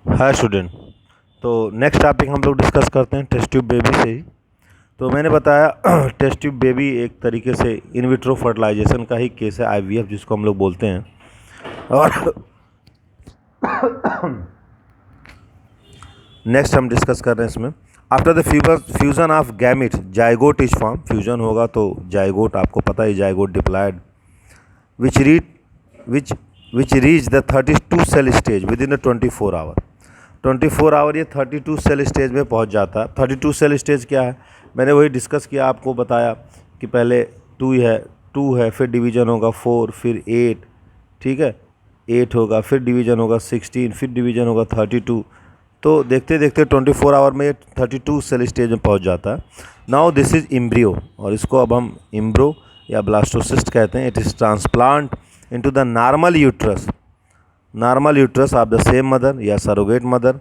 Hi student. तो next topic हम लोग डिस्कस करते हैं टेस्ट ट्यूब बेबी से ही। तो मैंने बताया टेस्ट ट्यूब बेबी एक तरीके से इन विट्रो फर्टिलाइजेशन का ही केस है, आईवीएफ जिसको हम लोग बोलते हैं। और नेक्स्ट हम डिस्कस कर रहे हैं इसमें, after the fusion of gamete zygote is form. Fusion होगा तो जाइगोट, आपको पता है zygote diploid which reach the 32 cell stage within the 24 hour. 24 hour ये 32 सेल स्टेज में पहुंच जाता है। 32 सेल स्टेज क्या है, मैंने वही डिस्कस किया, आपको बताया कि पहले 2 है, फिर डिवीज़न होगा 4, फिर 8, ठीक है, 8 होगा, फिर डिवीज़न होगा 16, फिर डिवीज़न होगा 32। तो देखते देखते 24 आवर में 32 सेल स्टेज में पहुंच जाता है। नाउ दिस इज़ एम्ब्रियो, और इसको अब हम एम्ब्रो या ब्लास्टोसिस्ट कहते हैं। It is transplant into the normal uterus of the same mother या सरोगेट मदर,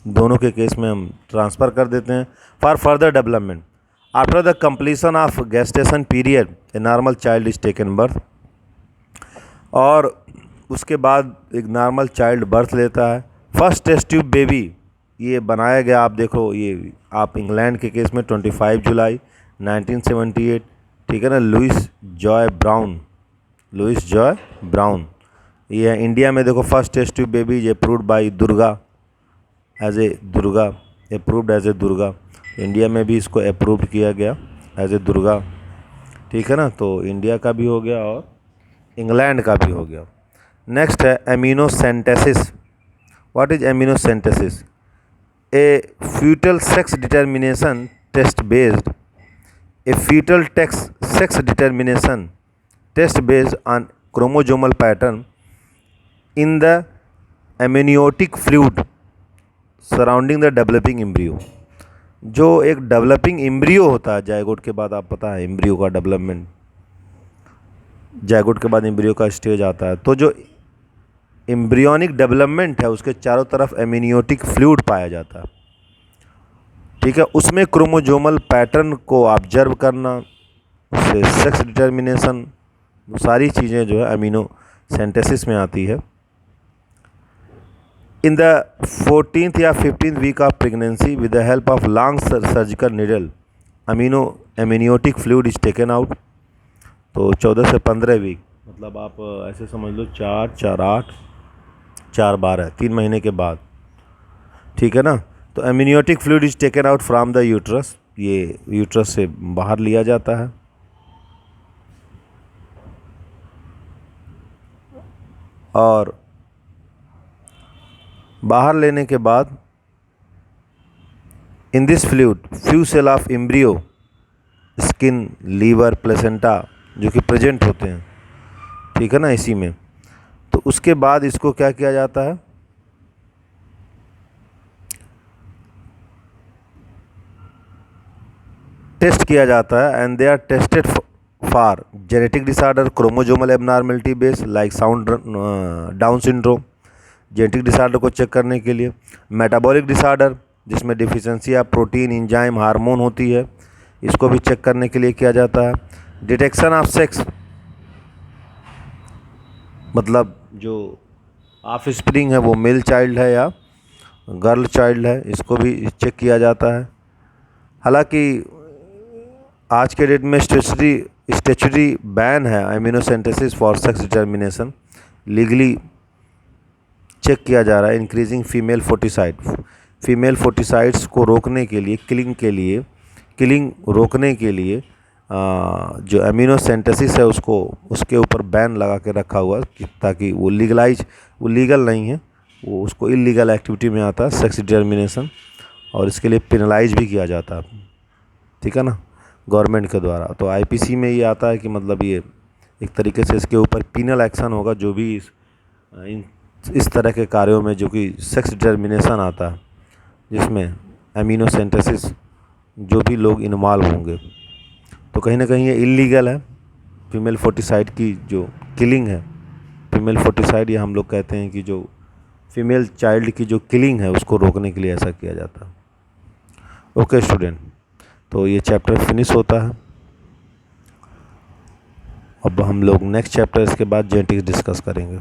दोनों के केस में हम ट्रांसफ़र कर देते हैं for further development. After the completion of gestation period a normal child is taken birth, और उसके बाद एक नॉर्मल चाइल्ड बर्थ लेता है। फर्स्ट टेस्ट ट्यूब बेबी ये बनाया गया, आप देखो ये आप इंग्लैंड के केस में 25 जुलाई 1978, ठीक है ना, लुइस जॉय ब्राउन। ये है इंडिया में, देखो फर्स्ट टेस्ट ट्यूब बेबी ये approved by approved as a Durga. India में भी इसको अप्रूव किया गया एज ए दुर्गा, ठीक है ना। तो इंडिया का भी हो गया और इंग्लैंड का भी हो गया। नेक्स्ट है amniocentesis. What is amniocentesis? A foetal sex determination test based on chromosomal pattern in the amniotic fluid surrounding the developing embryo. जो एक डेवलपिंग एम्ब्रियो होता है जायगोट के बाद, आप पता है एम्ब्रियो का डेवलपमेंट, जायगोट के बाद एम्ब्रियो का स्टेज आता है। तो जो एम्ब्रियोनिक डेवलपमेंट है उसके चारों तरफ एमनियोटिक फ्लूइड पाया जाता है, ठीक है। उसमें क्रोमोजोमल पैटर्न को ऑब्जर्व करना, उससे सेक्स डिटर्मिनेशन, सारी चीज़ें जो है एमिनोसेंटेसिस में आती है। इन द 14th या 15th week of pregnancy with the help of long surgical needle amniotic fluid is taken out. तो 14 से 15 वीक, मतलब आप ऐसे समझ लो 4, 4, 8, 4, 12, 3 महीने के बाद, ठीक है ना। तो amniotic fluid is taken out from the uterus, ये यूट्रस से बाहर लिया जाता है। और बाहर लेने के बाद in this fluid few cell of embryo, skin, liver, placenta जो कि प्रेजेंट होते हैं, ठीक है ना, इसी में। तो उसके बाद इसको क्या किया जाता है, टेस्ट किया जाता है, and they are tested for genetic disorder, chromosomal abnormality base like Down syndrome, genetic disorder को चेक करने के लिए। मेटाबॉलिक डिसऑर्डर जिसमें deficiency of protein, enzyme, hormone होती है, इसको भी चेक करने के लिए किया जाता है। डिटेक्शन ऑफ सेक्स, मतलब जो ऑफ स्प्रिंग है वो मेल चाइल्ड है या गर्ल चाइल्ड है, इसको भी चेक किया जाता है। हालांकि आज के डेट में स्टैच्यूटरी बैन है amniocentesis for sex determination, legally check किया जा रहा है। इंक्रीजिंग फीमेल फोर्टिसाइड्स को रोकने के लिए, किलिंग रोकने के लिए जो एमिनोसेंटेसिस है उसको, उसके ऊपर बैन लगा के रखा हुआ ताकि वो लीगल नहीं है, वो उसको इलीगल एक्टिविटी में आता है सेक्स डिटर्मिनेशन, और इसके लिए पेनलाइज भी किया जाता है, ठीक है ना, गवर्नमेंट के द्वारा। तो आईपीसी में ये आता है कि मतलब ये एक तरीके से इसके ऊपर पीनल एक्शन होगा जो भी इस तरह के कार्यों में जो कि सेक्स डिटर्मिनेशन आता है, जिसमें एमिनोसेंटेसिस जो भी लोग इन्वॉल्व होंगे, तो कहीं ना कहीं ये इलीगल है। फीमेल फोर्टिसाइड की जो किलिंग है, फीमेल फोर्टिसाइड या हम लोग कहते हैं कि जो फीमेल चाइल्ड की जो किलिंग है उसको रोकने के लिए ऐसा किया जाता है। ओके स्टूडेंट, तो ये चैप्टर फिनिश होता है। अब हम लोग नेक्स्ट चैप्टर इसके बाद जेनेटिक्स डिस्कस करेंगे।